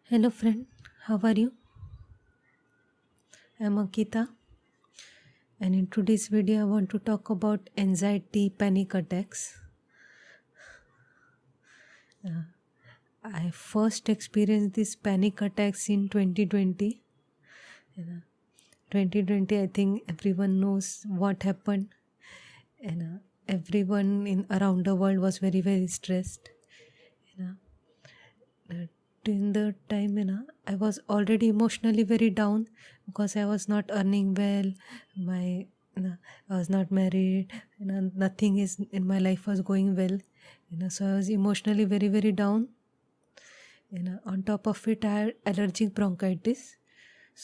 Hello, friend. How are you? I'm Ankita, and in today's video, I want to talk about anxiety panic attacks. I first experienced these panic attacks in 2020. You know, 2020, I think everyone knows what happened, and everyone in around the world was very, very stressed. You know, uh, During the time, I was already emotionally very down because I was not earning well. My I was not married. Nothing is in my life was going well. So I was emotionally very, very down. On top of it, I had allergic bronchitis.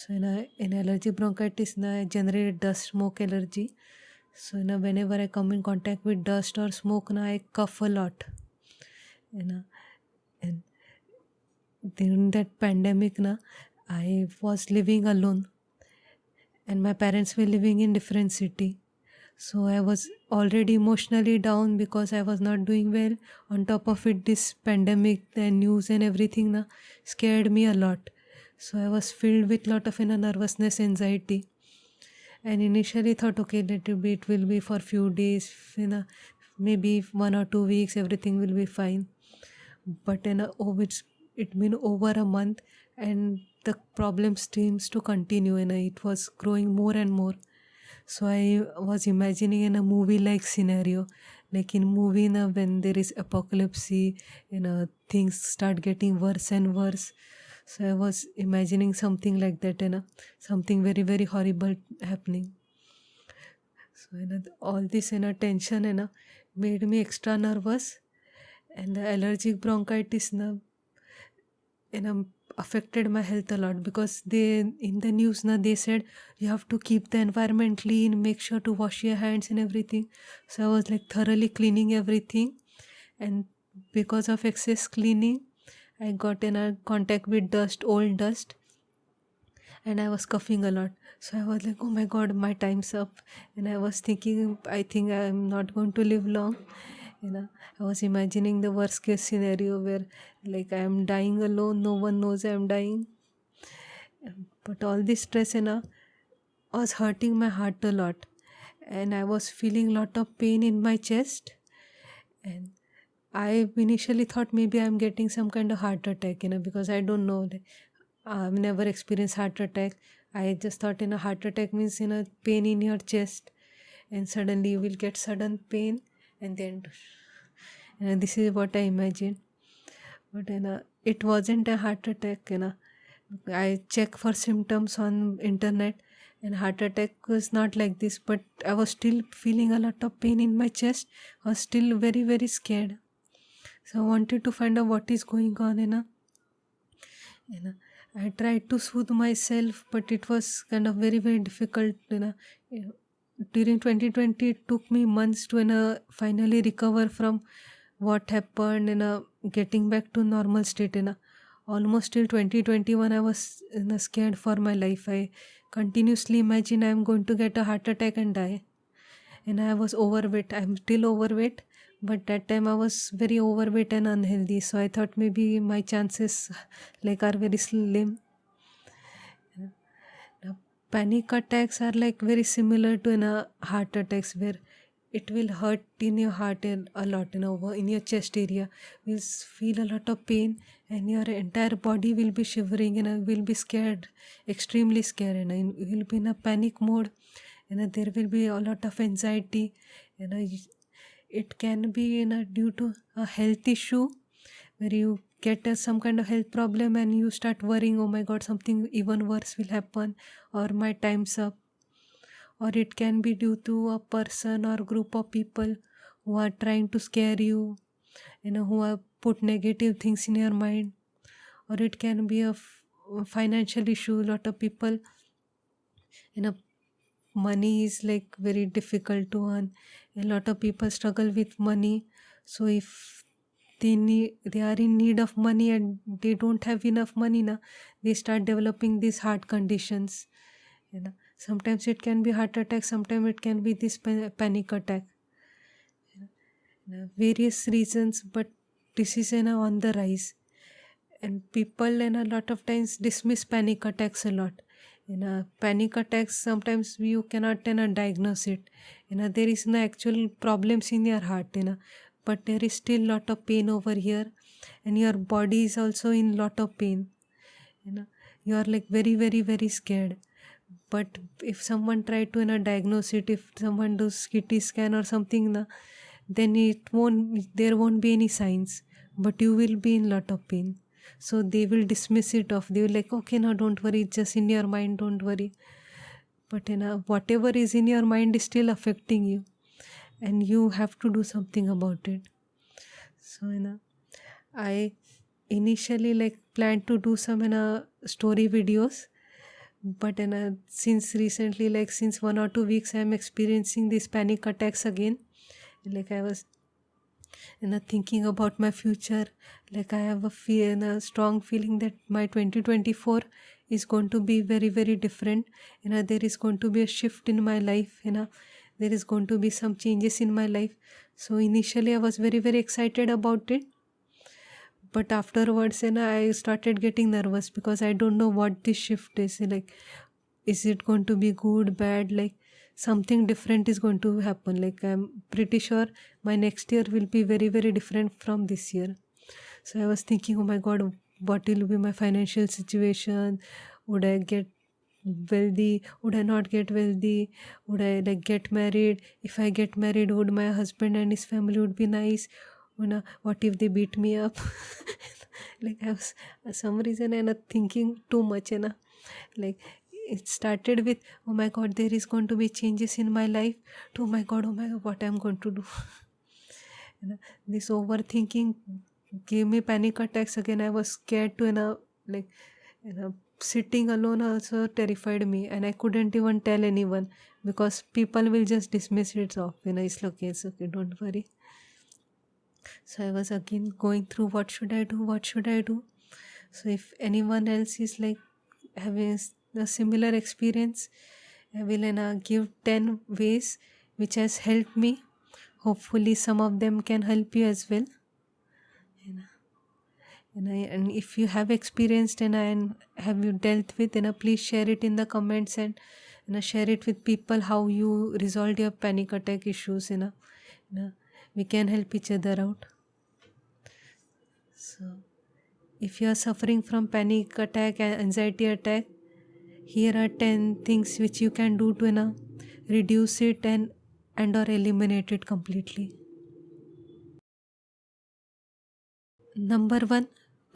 So in allergic bronchitis, I generate dust smoke allergy. So whenever I come in contact with dust or smoke, I cough a lot. You know, and during that pandemic, I was living alone, and my parents were living in different city. So I was already emotionally down because I was not doing well. On top of it, this pandemic, the news and everything scared me a lot. So I was filled with lot of nervousness, anxiety, and initially thought, okay, it will be for few days, maybe 1 or 2 weeks, everything will be fine. But it's been over a month, and the problem seems to continue, and it was growing more and more. So I was imagining in a movie like scenario, like in movie when there is apocalypse, things start getting worse and worse. So I was imagining something like that, something very, very horrible happening. So all this tension made me extra nervous, and the allergic bronchitis affected my health a lot, because they in the news they said you have to keep the environment clean, make sure to wash your hands and everything. So I was like thoroughly cleaning everything, and because of excess cleaning, I got in a contact with dust, old dust, and I was coughing a lot. So I was like, oh my god, my time's up. And I was thinking, I think I'm not going to live long. I was imagining the worst case scenario where like I'm dying alone, no one knows I'm dying. But all this stress was hurting my heart a lot. And I was feeling lot of pain in my chest. And I initially thought maybe I'm getting some kind of heart attack, because I don't know. I've never experienced heart attack. I just thought heart attack means pain in your chest, and suddenly you will get sudden pain, and then this is what I imagined. But it wasn't a heart attack. I check for symptoms on internet, and heart attack was not like this. But I was still feeling a lot of pain in my chest. I was still very, very scared. So I wanted to find out what is going on. You know I tried to soothe myself, but it was kind of very, very difficult. During 2020, it took me months to finally recover from what happened, getting back to normal state. Almost till 2021, I was scared for my life. I continuously imagine I'm going to get a heart attack and die. And I was overweight. I'm still overweight, but that time I was very overweight and unhealthy. So I thought maybe my chances like are very slim. Now, panic attacks are like very similar to heart attacks, where it will hurt in your heart and a lot, in your chest area. You'll feel a lot of pain, and your entire body will be shivering, and will be scared, extremely scared, and you will be in a panic mode. There will be a lot of anxiety. It can be due to a health issue, where you get some kind of health problem and you start worrying, oh my god, something even worse will happen, or my time's up. Or it can be due to a person or group of people who are trying to scare you, who have put negative things in your mind. Or it can be a financial issue. A lot of people, money is like very difficult to earn. A lot of people struggle with money. So if they are in need of money and they don't have enough money, they start developing these heart conditions. Sometimes it can be heart attack, sometimes it can be this panic attack. Various reasons, but this is on the rise. And people and a lot of times dismiss panic attacks a lot. Panic attacks sometimes you cannot diagnose it. There is no actual problems in your heart, but there is still lot of pain over here, and your body is also in lot of pain. you know you are like very very very scared. But if someone try to diagnose it, if someone does CT scan or something then there won't be any signs, but you will be in lot of pain. So they will dismiss it off. They will like, okay, now don't worry, it's just in your mind, don't worry. But whatever is in your mind is still affecting you, and you have to do something about it. So I initially like planned to do some story videos, but since recently, like since 1 or 2 weeks, I am experiencing these panic attacks again. Like I was thinking about my future. Like I have a fear and a strong feeling that my 2024 is going to be very very different. There is going to be a shift in my life. There is going to be some changes in my life. So initially I was very very excited about it, but afterwards I started getting nervous because I don't know what this shift is like. Is it going to be good, bad? Like something different is going to happen. Like I'm pretty sure my next year will be very very different from this year. So I was thinking, oh my god, what will be my financial situation? Would I get wealthy? Would I not get wealthy? Would I like get married? If I get married, would my husband and his family would be nice? What if they beat me up? Like I was some reason thinking too much. Like it started with, oh my god, there is going to be changes in my life, to oh my god, what I'm going to do. This overthinking gave me panic attacks again. I was scared to like sitting alone also terrified me, and I couldn't even tell anyone because people will just dismiss it off. It's okay, don't worry. So I was again going through, what should I do. So if anyone else is like having a similar experience, I will give 10 ways which has helped me. Hopefully some of them can help you as well. And if you have experienced and have you dealt with, please share it in the comments, and share it with people how you resolved your panic attack issues. We can help each other out. So if you are suffering from panic attack and anxiety attack, here are 10 things which you can do to reduce it and or eliminate it completely. Number 1,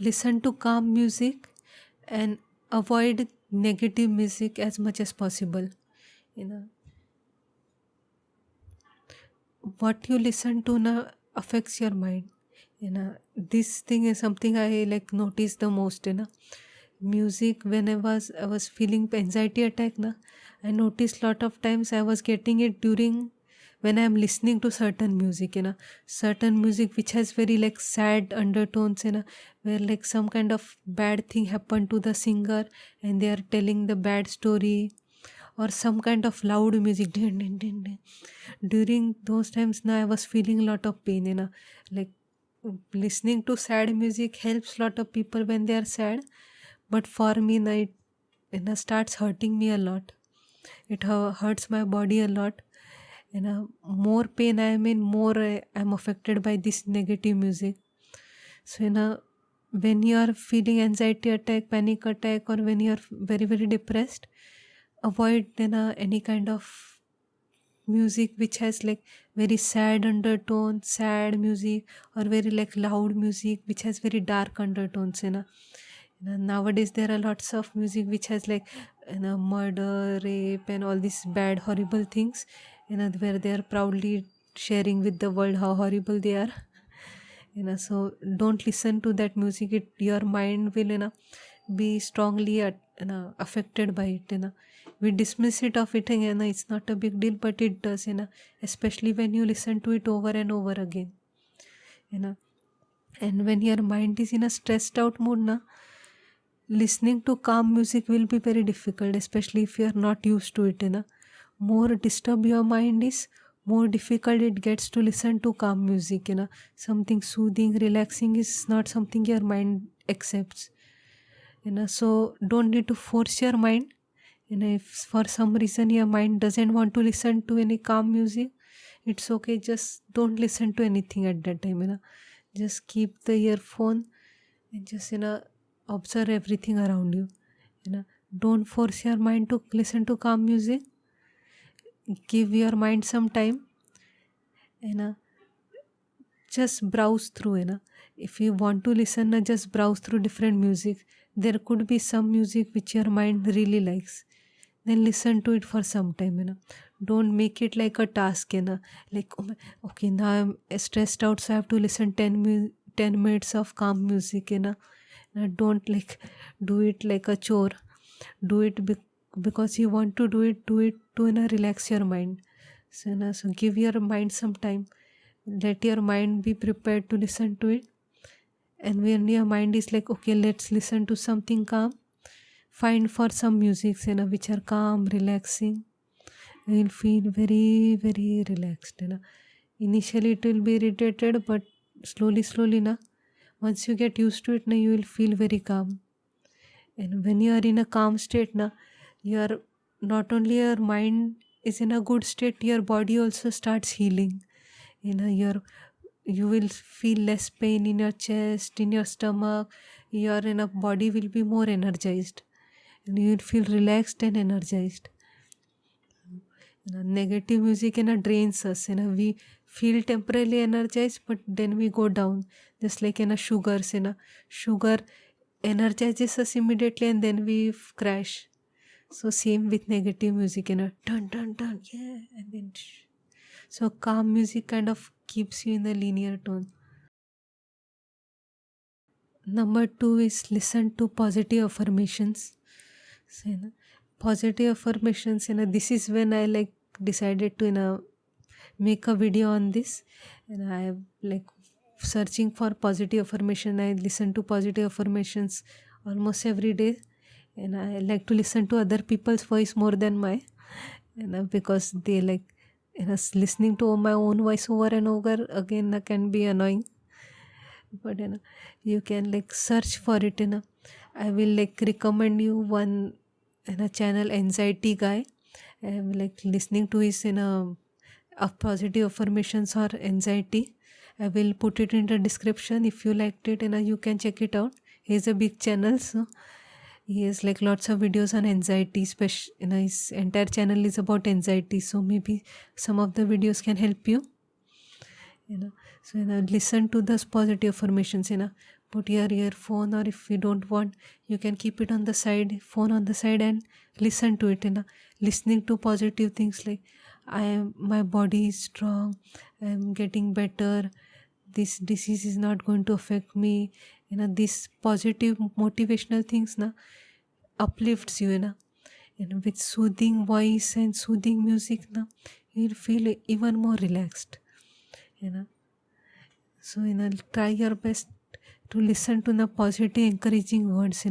listen to calm music and avoid negative music as much as possible. What you listen to affects your mind. This thing is something I like notice the most. Music, when I was feeling anxiety attack I noticed lot of times I was getting it during when I am listening to certain music. Certain music which has very like sad undertones, where like some kind of bad thing happened to the singer and they are telling the bad story, or some kind of loud music. Din, din, din, din. During those times I was feeling a lot of pain. Like listening to sad music helps lot of people when they are sad, but for me it starts hurting me a lot. It hurts my body a lot. More pain I am in, more I am affected by this negative music. So when you are feeling anxiety attack, panic attack, or when you are very very depressed, avoid any kind of music which has like very sad undertone, sad music, or very like loud music which has very dark undertones. Nowadays there are lots of music which has like murder, rape, and all these bad horrible things, where they are proudly sharing with the world how horrible they are. So don't listen to that music. Your mind will be strongly affected by it. We dismiss it of it, it's not a big deal, but it does, especially when you listen to it over and over again. And when your mind is in a stressed out mood, listening to calm music will be very difficult, especially if you are not used to it. More disturb your mind is more difficult it gets to listen to calm music. Something soothing, relaxing is not something your mind accepts. So don't need to force your mind. If for some reason your mind doesn't want to listen to any calm music, it's okay, just don't listen to anything at that time. Just keep the earphone and just observe everything around you. Don't force your mind to listen to calm music. Give your mind some time. Just browse through. If you want to listen, just browse through different music. There could be some music which your mind really likes, then listen to it for some time. Don't make it like a task. Like, oh my, okay, now I'm stressed out, so I have to listen 10 minutes of calm music. Don't like do it like a chore. Do it because you want to do it. Do it to relax your mind. So give your mind some time. Let your mind be prepared to listen to it. And when your mind is like, okay, let's listen to something calm, find for some music which are calm, relaxing. You will feel very, very relaxed. Initially it will be irritated, but slowly once you get used to it, you will feel very calm. And when you are in a calm state, you are not only your mind is in a good state, your body also starts healing. You will feel less pain in your chest, in your stomach. Your body will be more energized, and you will feel relaxed and energized. Negative music drains us. We feel temporarily energized, but then we go down. Just like sugars. Sugar energizes us immediately, and then we crash. So same with negative music. Dun dun dun, yeah, and then so calm music kind of keeps you in a linear tone. Number 2 is listen to positive affirmations. So, positive affirmations, this is when I decided to make a video on this. And I am searching for positive affirmation. I listen to positive affirmations almost every day, and I like to listen to other people's voice more than my, because they listening to my own voice over and over again can be annoying. But you can search for it. I will recommend you one channel, Anxiety Guy. I'm listening to his of positive affirmations or anxiety. I will put it in the description. If you liked it, you can check it out. He's a big channel, so he has lots of videos on anxiety. His entire channel is about anxiety, so maybe some of the videos can help you. So listen to those positive affirmations. Put your earphone, or if you don't want, you can keep it on the side, phone on the side, and listen to it. Listening to positive things like, my body is strong, I am getting better, this disease is not going to affect me. These positive motivational things uplifts you. And with soothing voice and soothing music, you'll feel even more relaxed. So try your best to listen to the positive encouraging words.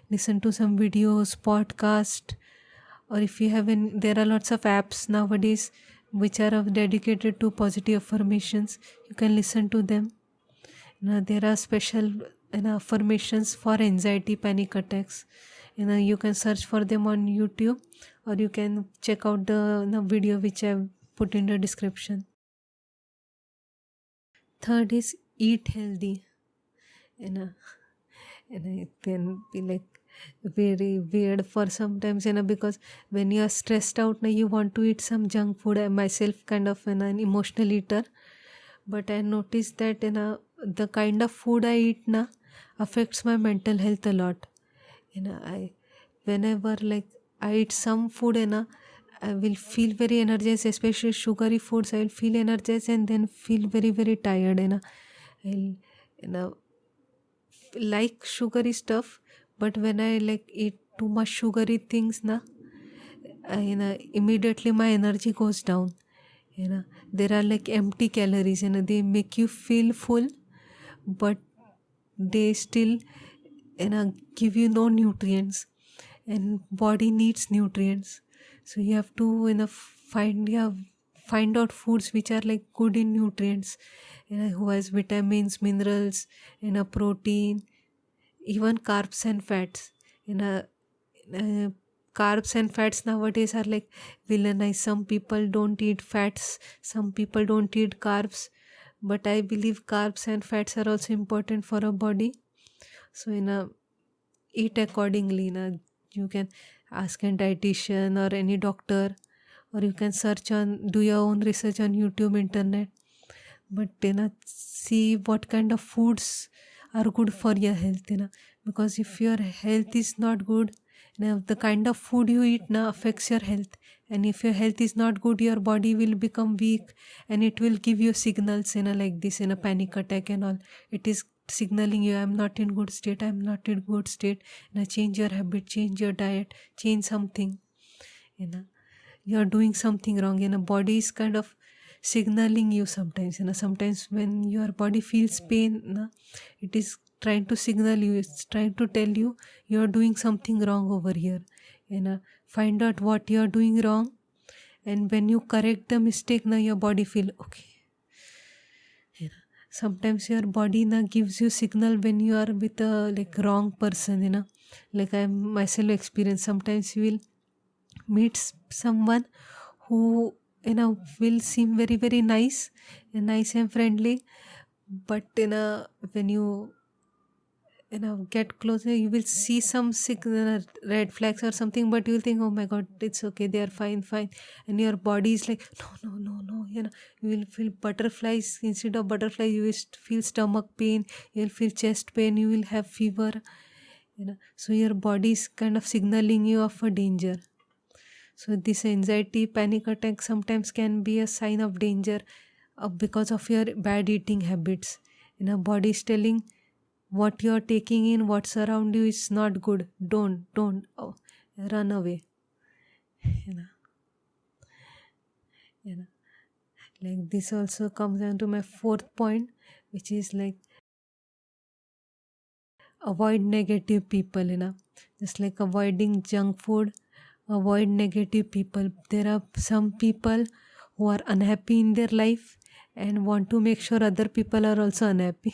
Listen to some videos, podcast, or if you have there are lots of apps nowadays which are dedicated to positive affirmations. You can listen to them. There are special affirmations for anxiety, panic attacks. You can search for them on YouTube, or you can check out the video which I have put in the description. Third is eat healthy. And it can be very weird for sometimes, because when you are stressed out, you want to eat some junk food. I myself kind of an emotional eater, but I noticed that the kind of food I eat affects my mental health a lot. I whenever I eat some food, I will feel very energized, especially sugary foods. I will feel energized and then feel very, very tired. I'll like sugary stuff, but when I eat too much sugary things, immediately my energy goes down. There are empty calories. They make you feel full, but they still give you no nutrients, and body needs nutrients. So you have to find find out foods which are like good in nutrients, who has vitamins, minerals, protein, even carbs and fats. you know uh, Carbs and fats nowadays are like villainized. Some people don't eat fats, some people don't eat carbs, but I believe carbs and fats are also important for a body. So eat accordingly. You can ask a dietitian or any doctor, or you can do your own research on YouTube, internet. But see what kind of foods are good for your health. Because if your health is not good, the kind of food you eat now affects your health. And if your health is not good, your body will become weak, and it will give you signals like this, in a panic attack and all. It is signaling you, I'm not in good state, I'm not in good state. Change your habit, change your diet, change something. you know you're doing something wrong. Body is kind of signaling you sometimes. Sometimes when your body feels pain, it is trying to signal you, it's trying to tell you you're doing something wrong over here. Find out what you're doing wrong, and when you correct the mistake, now your body feel okay. Sometimes your body gives you signal when you are with a like wrong person. Like I myself experience, sometimes you will meet someone who will seem very very nice and friendly, but when get closer, you will see some signal, red flags or something, but you'll think, oh my god, it's okay, they are fine. And your body is like, no. You will feel butterflies. Instead of butterflies, you will feel stomach pain, you will feel chest pain, you will have fever. So your body is kind of signaling you of a danger. So this anxiety, panic attack sometimes can be a sign of danger, because of your bad eating habits. Body is telling what you're taking in, what's around you is not good. Don't run away. you know you know like this also comes down to my fourth point, which is like avoid negative people. Just like avoiding junk food, avoid negative people. There are some people who are unhappy in their life and want to make sure other people are also unhappy.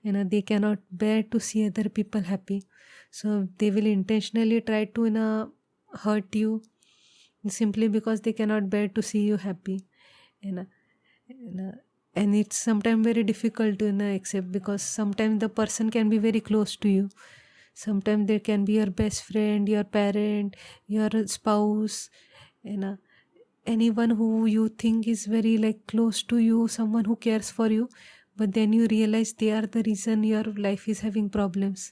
They cannot bear to see other people happy, so they will intentionally try to hurt you, simply because they cannot bear to see you happy. you know you know and it's sometimes very difficult to accept, because sometimes the person can be very close to you. Sometimes they can be your best friend, your parent, your spouse, you know anyone who you think is very like close to you, someone who cares for you, but then you realize they are the reason your life is having problems.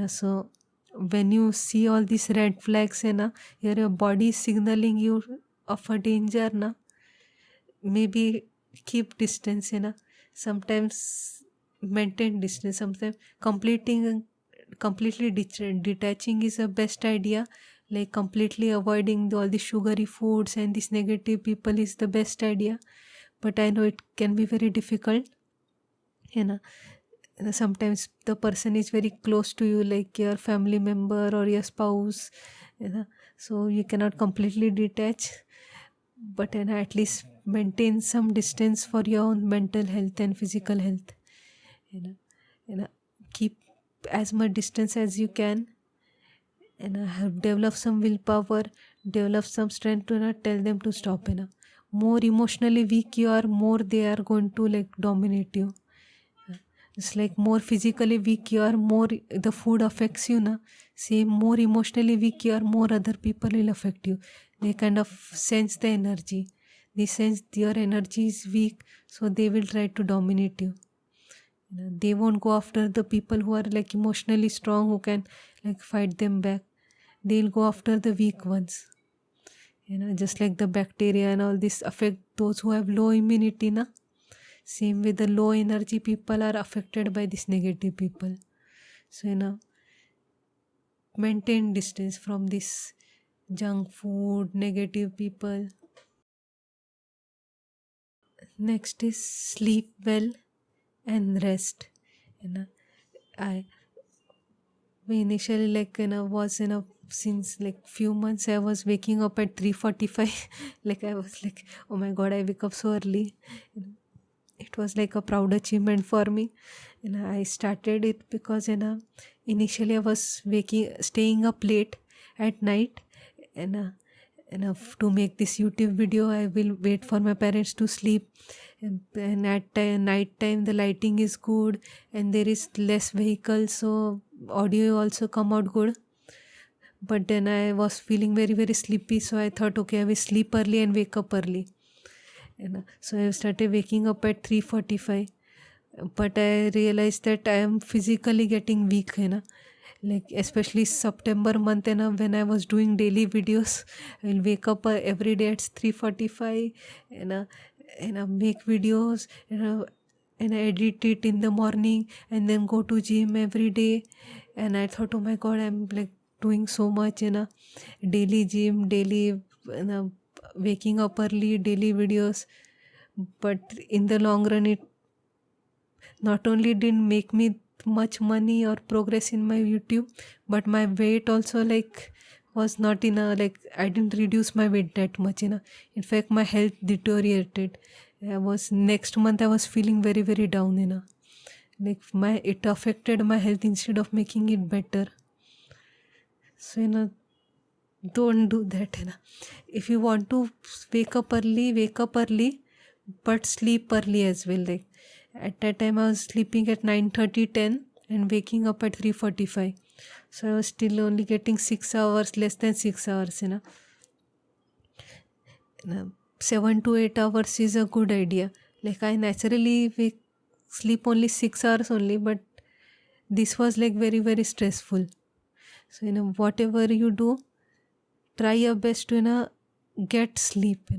So when you see all these red flags, your body is signaling you of a danger, maybe keep distance. Sometimes maintain distance, sometimes completely detaching is the best idea. Like completely avoiding all the sugary foods and these negative people is the best idea, but I know it can be very difficult. you know Sometimes the person is very close to you, like your family member or your spouse. So you cannot completely detach, but at least maintain some distance for your own mental health and physical health. you know you know Keep as much distance as you can, and have develop some willpower, develop some strength to not tell them to stop. More emotionally weak you are, more they are going to like dominate you. It's like more physically weak you are, more the food affects you. Same, more emotionally weak you are, more other people will affect you. They kind of sense the energy. They sense your energy is weak, so they will try to dominate you. They won't go after the people who are like emotionally strong, who can like fight them back. They'll go after the weak ones. Just like the bacteria and all this affect those who have low immunity. Same with the low energy people are affected by this negative people. So maintain distance from this junk food, negative people. Next is sleep well and rest. you know I we initially like was since like few months I was waking up at 3:45. Like I was like, oh my god, I wake up so early. It was like a proud achievement for me. I started it because initially I was staying up late at night, and to make this YouTube video I will wait for my parents to sleep, and at night time the lighting is good and there is less vehicles, so audio also come out good. But then I was feeling very very sleepy, so I thought, okay, I will sleep early and wake up early. So I started waking up at 3:45, but I realized that I am physically getting weak, like especially September month, when I was doing daily videos, I will wake up every day at 3:45, make videos, and I edit it in the morning and then go to gym every day. And I thought, oh my god, I'm like doing so much, daily gym, daily, waking up early, daily videos. But in the long run, it not only didn't make me much money or progress in my YouTube, but my weight also like was not in a, like I didn't reduce my weight that much, in fact my health deteriorated. Next month I was feeling very very down, like it affected my health instead of making it better. So don't do that. If you want to wake up early, but sleep early as well. Like at that time I was sleeping at 9:30, 10 and waking up at 3:45, so I was still only getting 6 hours, less than 6 hours. 7 to 8 hours is a good idea. Like I naturally sleep only 6 hours only, but this was like very very stressful. So whatever you do, try your best to get sleep,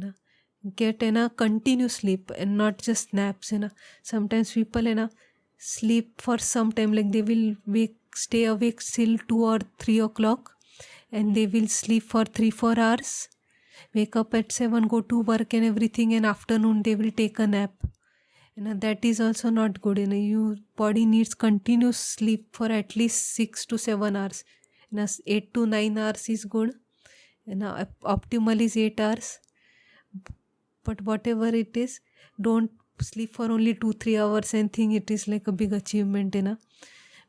get continuous sleep and not just naps. Sometimes people sleep for some time, like they will stay awake till 2 or 3 o'clock and they will sleep for 3-4 hours, wake up at 7, go to work and everything, and afternoon they will take a nap. That is also not good. Your body needs continuous sleep for at least 6 to 7 hours. 8 to 9 hours is good, optimal is 8 hours. But whatever it is, don't sleep for only 2-3 hours and think it is like a big achievement,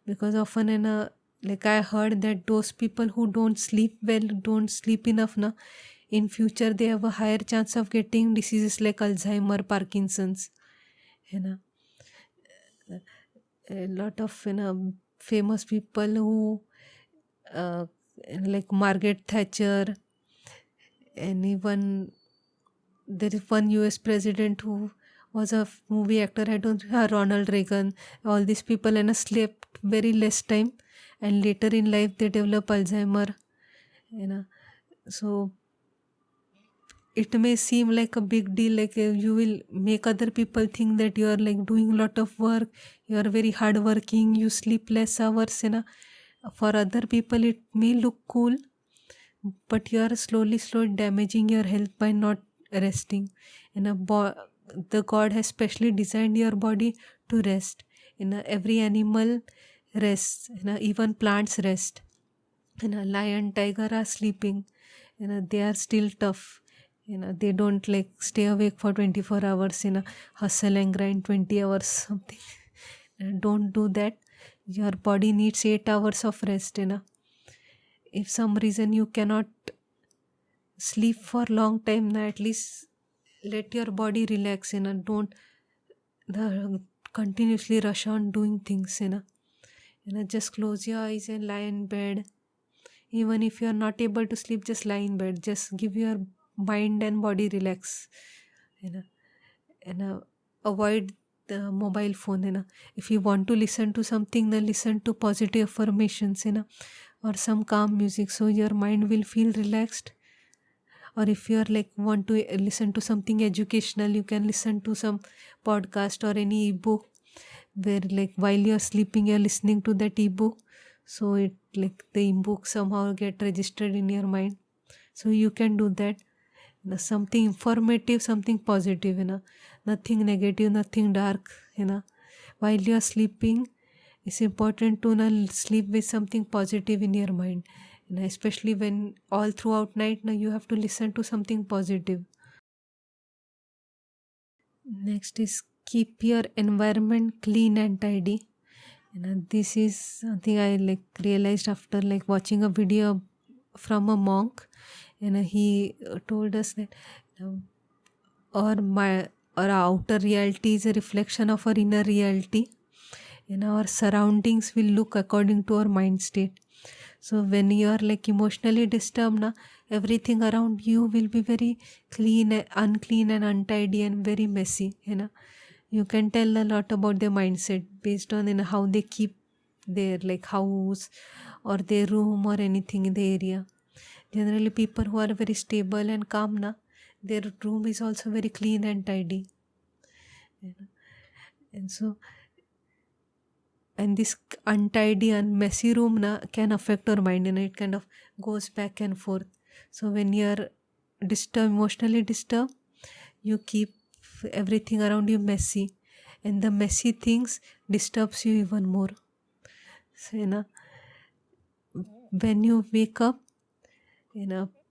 because often like I heard that those people who don't sleep well, don't sleep enough, in future they have a higher chance of getting diseases like Alzheimer, Parkinson's. A lot of famous people who like Margaret Thatcher, and even there is one US president who was a movie actor, I don't Ronald Reagan. All these people slept very less time, and later in life they develop Alzheimer. So it may seem like a big deal, like you will make other people think that you are like doing a lot of work, you are very hardworking, you sleep less hours. For other people it may look cool, but you are slowly damaging your health by not resting. The God has specially designed your body to rest. Every animal rests, even plants rest. Lion, tiger are sleeping, they are still tough. They don't like stay awake for 24 hours, hustle and grind 20 hours something. Don't do that. Your body needs 8 hours of rest. If some reason you cannot sleep for long time, at least let your body relax. Don't continuously rush on doing things. Just close your eyes and lie in bed. Even if you are not able to sleep, just lie in bed. Just give your mind and body relax. Avoid the mobile phone. If you want to listen to something, then listen to positive affirmations, or some calm music, so your mind will feel relaxed. Or if you are like want to listen to something educational, you can listen to some podcast or any ebook, where like while you're sleeping you're listening to that ebook, so it like the ebook somehow get registered in your mind. So you can do that. Something informative, something positive, nothing negative, nothing dark. While you're sleeping, it's important to sleep with something positive in your mind. and especially when all throughout night now you have to listen to something positive. Next is keep your environment clean and tidy. This is something I like realized after like watching a video from a monk. He told us that our outer reality is a reflection of our inner reality, and our surroundings will look according to our mind state. So when you are like emotionally disturbed na, everything around you will be very unclean and untidy and very messy. You can tell a lot about their mindset based on how they keep their like house or their room or anything in the area. Generally people who are very stable and calm na, their room is also very clean and tidy. And so, and this untidy and messy room na can affect our mind, and it kind of goes back and forth. So when you're emotionally disturbed, you keep everything around you messy, and the messy things disturbs you even more. So when you wake up,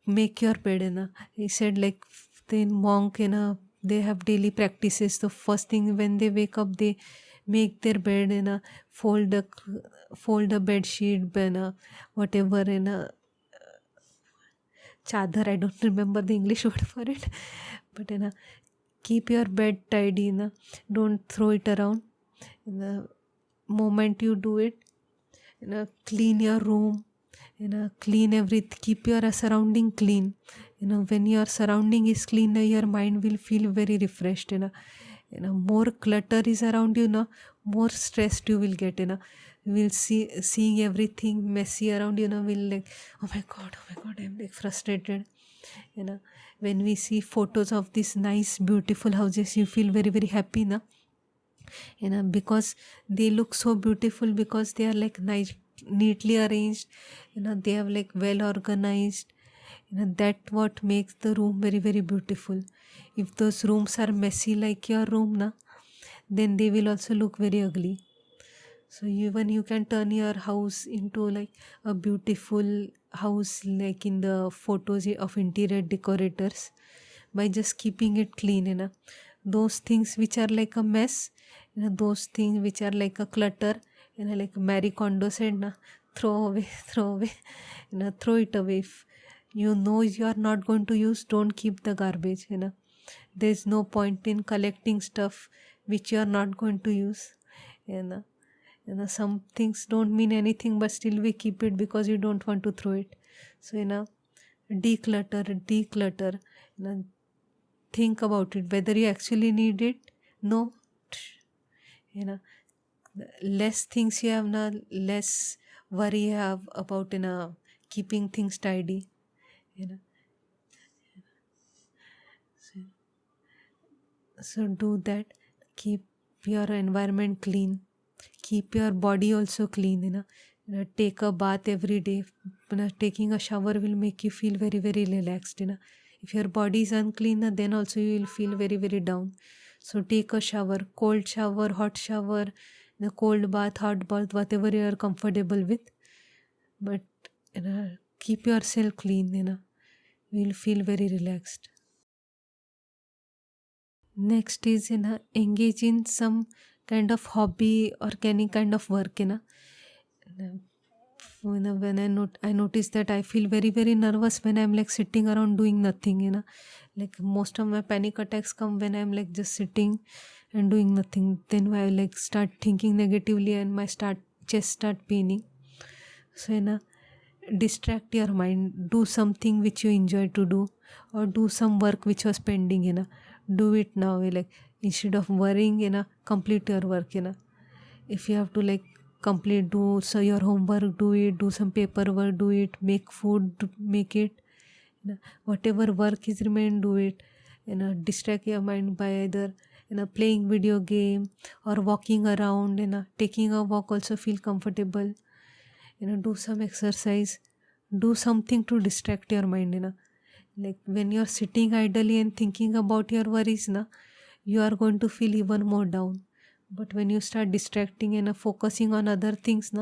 make your bed. He said like the monk, they have daily practices. The first thing when they wake up, they make their bed, fold the bed sheet, whatever, chadar. I don't remember the English word for it, but keep your bed tidy. Don't throw it around. The moment you do it, clean your room, clean everything. Keep your surrounding clean. When your surrounding is clean, your mind will feel very refreshed. More clutter is around you, more stressed you will get. You will seeing everything messy around you, will like, oh my god, I'm like frustrated. When we see photos of these nice beautiful houses, you feel very very happy na. Because they look so beautiful, because they are like nice, neatly arranged, they have like well organized. That what makes the room very very beautiful. If those rooms are messy like your room na, then they will also look very ugly. So even you can turn your house into like a beautiful house, like in the photos of interior decorators, by just keeping it clean. Those things which are like a mess, those things which are like a clutter, like Marie Kondo said na, throw away throw away, throw it away. If you know you are not going to use, don't keep the garbage. There's no point in collecting stuff which you are not going to use. Some things don't mean anything, but still we keep it because you don't want to throw it. So declutter. Think about it whether you actually need it. No, less things you have now, less worry you have about keeping things tidy. So do that. Keep your environment clean. Keep your body also clean. Take a bath every day. Taking a shower will make you feel very very relaxed. If your body is unclean, then also you will feel very very down. So take a shower, cold shower, hot shower, cold bath, hot bath, whatever you are comfortable with. But keep yourself clean. You will feel very relaxed. Next is engage in some kind of hobby or any kind of work. When I notice that I feel very very nervous when I'm like sitting around doing nothing. Like most of my panic attacks come when I'm like just sitting and doing nothing. Then I like start thinking negatively and my chest start paining. So distract your mind. Do something which you enjoy to do, or do some work which was pending. Do it now. Like instead of worrying, complete your work. If you have to like complete, do so your homework, do it. Do some paperwork, do it. Make food, make it. Whatever work is remain, do it. Distract your mind by either playing video game or walking around. Taking a walk also feel comfortable. Do some exercise, do something to distract your mind. Like when you're sitting idly and thinking about your worries you are going to feel even more down. But when you start distracting and focusing on other things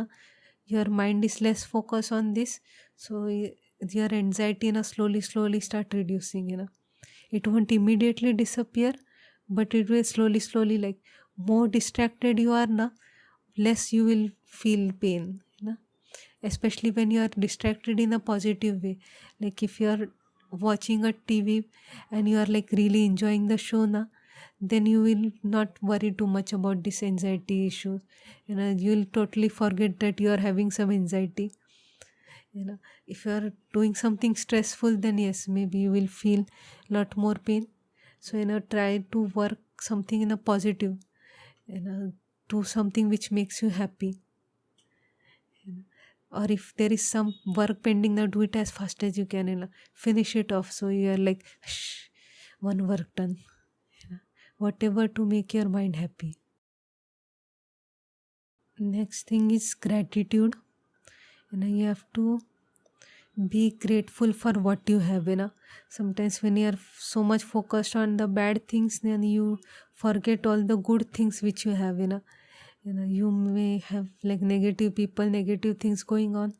your mind is less focused on this, so your anxiety slowly start reducing. It won't immediately disappear, but it will slowly, like, more distracted you are now, less you will feel pain. Especially when you are distracted in a positive way, like if you are watching a TV and you are like really enjoying the show now, then you will not worry too much about this anxiety issue. You will totally forget that you are having some anxiety. If you are doing something stressful, then yes, maybe you will feel lot more pain. So try to work something in a positive, do something which makes you happy. Or if there is some work pending, now do it as fast as you can, finish it off, so you are like, shh, one work done. Whatever to make your mind happy. Next thing is gratitude. You have to be grateful for what you have. Sometimes when you are so much focused on the bad things, then you forget all the good things which you have. You may have like negative people, negative things going on,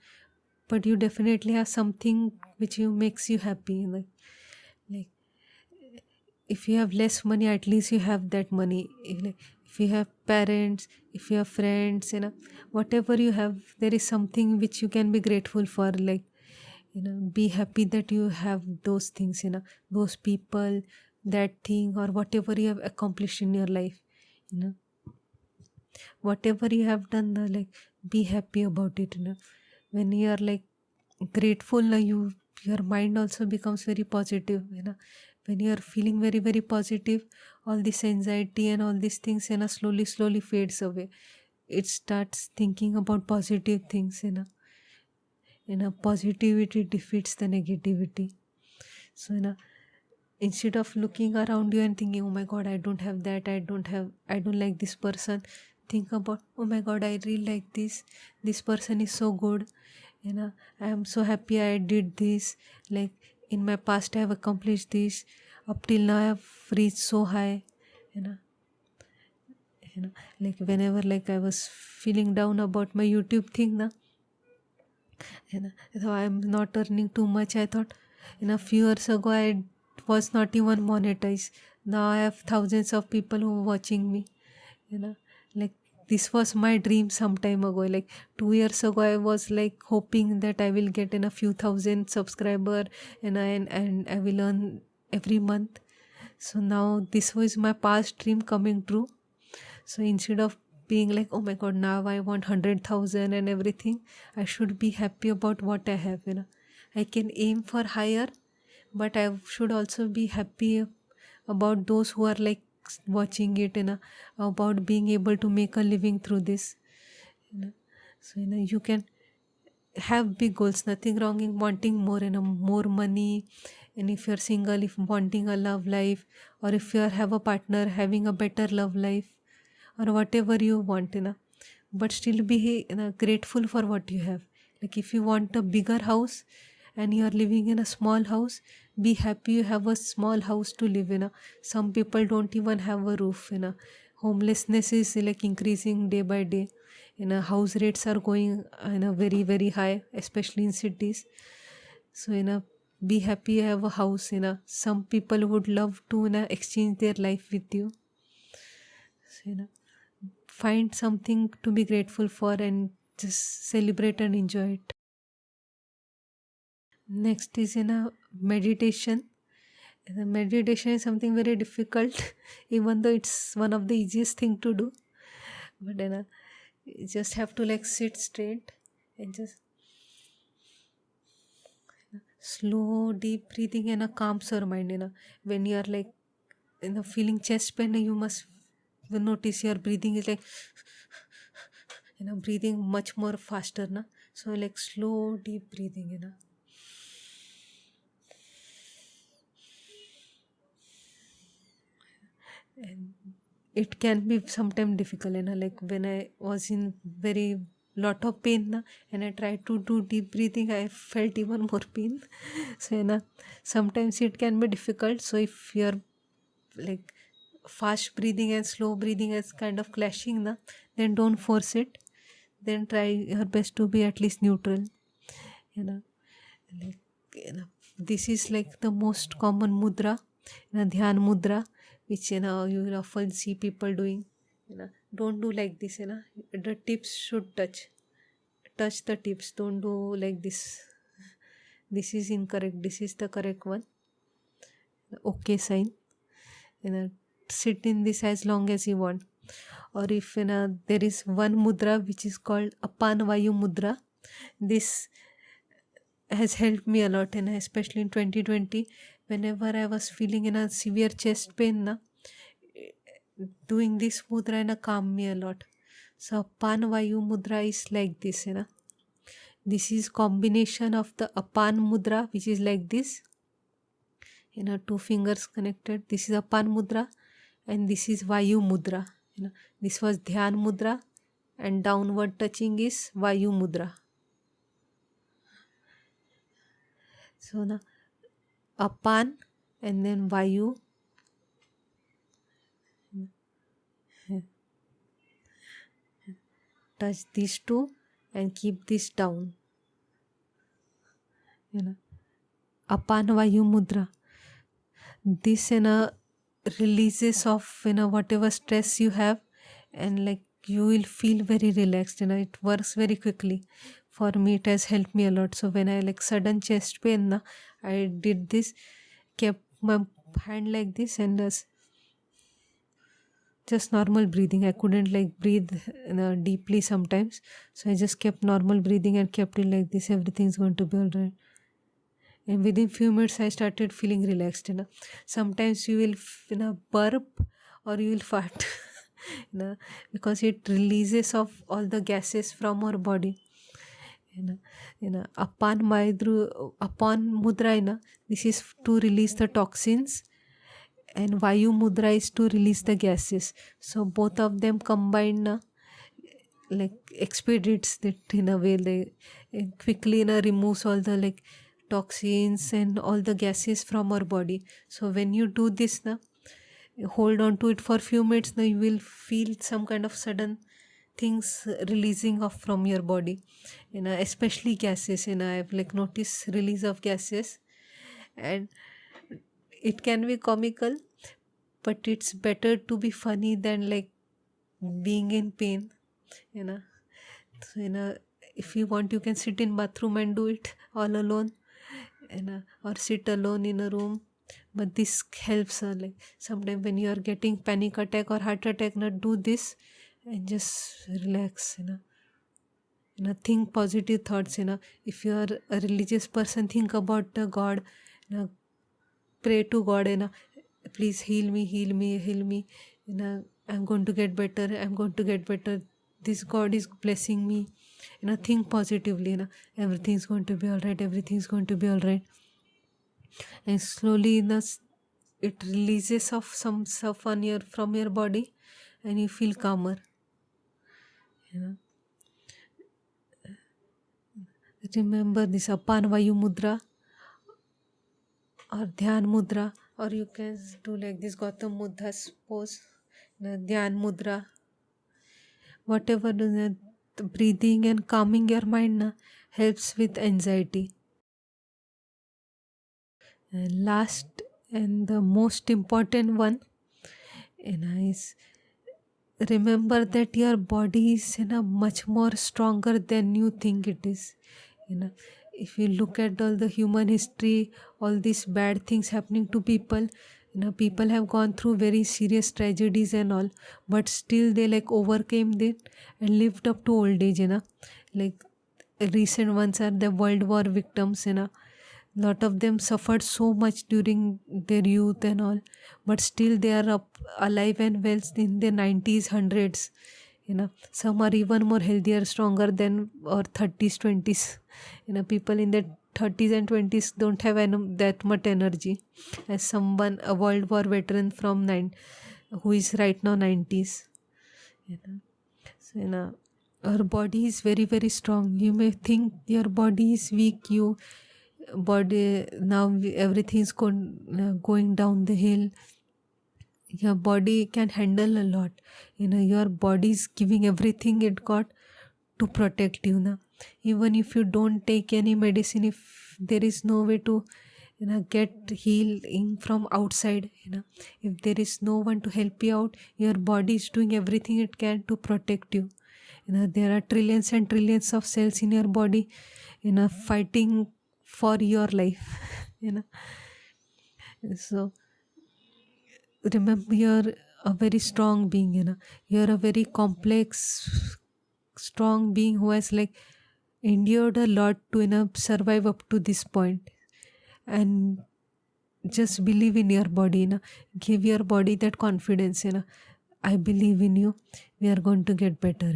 but you definitely have something which you makes you happy. Like if you have less money, at least you have that money. If you have parents, if you have friends, whatever you have, there is something which you can be grateful for. Like, be happy that you have those things, those people, that thing, or whatever you have accomplished in your life. Whatever you have done, like, be happy about it. When you are like grateful, your mind also becomes very positive. When you are feeling very positive, all this anxiety and all these things, slowly fades away. It starts thinking about positive things. Positivity defeats the negativity. So instead of looking around you and thinking, oh my god, I don't have that, I don't like this person, think about, oh my god, I really like this person is so good. I am so happy I did this. Like, in my past I have accomplished this, up till now I have reached so high. you know like whenever like I was feeling down about my YouTube thing now, so I'm not earning too much. I thought, a few years ago I was not even monetized. Now I have thousands of people who are watching me. Like, this was my dream some time ago. Like 2 years ago, I was like hoping that I will get in a few thousand subscriber, and I will earn every month. So now this was my past dream coming true. So instead of being like, oh my god, now I want 100,000 and everything, I should be happy about what I have. I can aim for higher, but I should also be happy about those who are like watching it, about being able to make a living through this. So you can have big goals, nothing wrong in wanting more, more money. And if you're single, if wanting a love life, or if you have a partner, having a better love life, or whatever you want, but still be grateful for what you have. Like if you want a bigger house and you are living in a small house, be happy you have a small house to live in. Some people don't even have a roof. Homelessness is like increasing day by day. House rates are going very high, especially in cities. So be happy you have a house. Some people would love to exchange their life with you. So find something to be grateful for and just celebrate and enjoy it. Next is meditation. The meditation is something very difficult, even though it's one of the easiest thing to do. But you just have to like sit straight and just slow deep breathing and calms your mind. When you are like feeling chest pain, you must notice your breathing is like breathing much more faster. So like slow deep breathing. And it can be sometimes difficult. Like when I was in very lot of pain and I tried to do deep breathing, I felt even more pain. So sometimes it can be difficult. So if you're like fast breathing and slow breathing is kind of clashing then don't force it. then try your best to be at least neutral. You know, like, this is like the most common mudra, dhyan mudra, which you will often see people doing. Don't do like this. The tips should touch the tips. Don't do like this. This is incorrect. This is the correct one. Okay sign. Sit in this as long as you want. Or if there is one mudra which is called Apan Vayu mudra. This has helped me a lot, and especially in 2020, whenever I was feeling a severe chest pain, doing this mudra calmed me a lot. So Apan Vayu mudra is like this. This is combination of the Apan mudra, which is like this. Two fingers connected. This is Apan mudra, and this is Vayu mudra. This was Dhyan mudra, and downward touching is Vayu mudra. So now Apan and then Vayu. Touch these two and keep this down. Apan Vayu mudra. This releases of whatever stress you have, and like you will feel very relaxed. It works very quickly. For me, it has helped me a lot. So when I like sudden chest pain, I did this, kept my hand like this, and just normal breathing. I couldn't like breathe deeply sometimes, so I just kept normal breathing and kept it like this. Everything's going to be alright. And within few minutes, I started feeling relaxed. Sometimes you will burp or you will fart, because it releases of all the gases from our body. Apan mudra, this is to release the toxins, and Vayu mudra is to release the gases. So both of them combined like expedites it in a way. They quickly removes all the like toxins and all the gases from our body. So when you do this, hold on to it for a few minutes, you will feel some kind of sudden things releasing off from your body, especially gases. I've like noticed release of gases, and it can be comical, but it's better to be funny than like being in pain. So if you want, you can sit in bathroom and do it all alone, or sit alone in a room. But this helps. Like sometimes when you are getting panic attack or heart attack, do this and just relax. Think positive thoughts. If you are a religious person, think about God. Pray to God. Please heal me, heal me, heal me. I'm going to get better. I'm going to get better. This God is blessing me. Think positively. Everything's going to be alright. Everything's going to be alright. And slowly, it releases of some stuff from your body, and you feel calmer. Remember this Apan Vayu mudra or Dhyan mudra, or you can do like this Gautam Buddha's pose, Dhyan mudra. Whatever, the breathing and calming your mind helps with anxiety. And last and the most important one is remember that your body is much more stronger than you think it is. If you look at all the human history, all these bad things happening to people, people have gone through very serious tragedies and all, but still they like overcame it and lived up to old age. Like recent ones are the World War victims. Lot of them suffered so much during their youth and all, but still they are alive and well in their 90s, 100s. Some are even more healthier, stronger than our 30s, 20s. People in their 30s and 20s don't have that much energy as someone, a World War veteran from who is right now 90s. So our body is very, very strong. You may think your body is weak. Body now everything is going down the hill. Your body can handle a lot. Your body is giving everything it got to protect you now. Even if you don't take any medicine, if there is no way to get healing from outside, if there is no one to help you out, your body is doing everything it can to protect you. There are trillions and trillions of cells in your body fighting for your life. So remember, you're a very strong being. You're a very complex, strong being who has endured a lot to survive up to this point. And just believe in your body. Give your body that confidence. I believe in you. We are going to get better.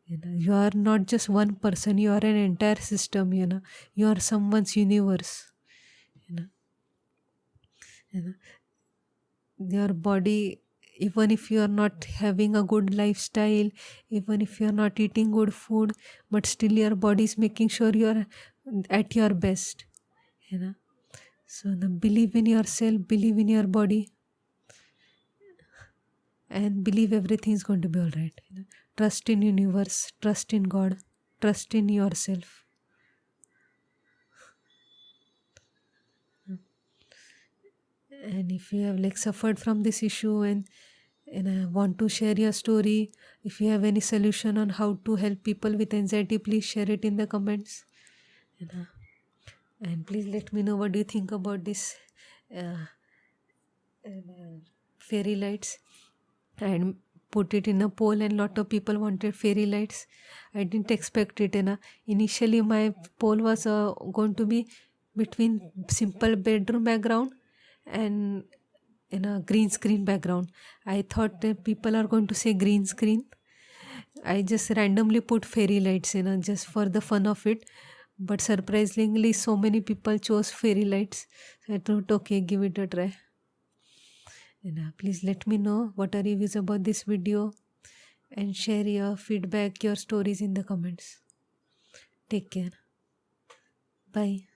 You are not just one person. You are an entire system. You are someone's universe. Your body, even if you are not having a good lifestyle, even if you are not eating good food, but still your body is making sure you are at your best. So believe in yourself, believe in your body, and believe everything is going to be all right. Trust in universe, trust in God, trust in yourself. And if you have suffered from this issue and want to share your story, if you have any solution on how to help people with anxiety, please share it in the comments. And please let me know what do you think about this fairy lights, and put it in a poll. And lot of people wanted fairy lights. I didn't expect it. Initially my poll was going to be between simple bedroom background and in a green screen background. I thought that people are going to say green screen. I just randomly put fairy lights just for the fun of it, but surprisingly so many people chose fairy lights. So I thought, okay, give it a try. Please let me know what are your views about this video, and share your feedback, your stories in the comments. Take care. Bye.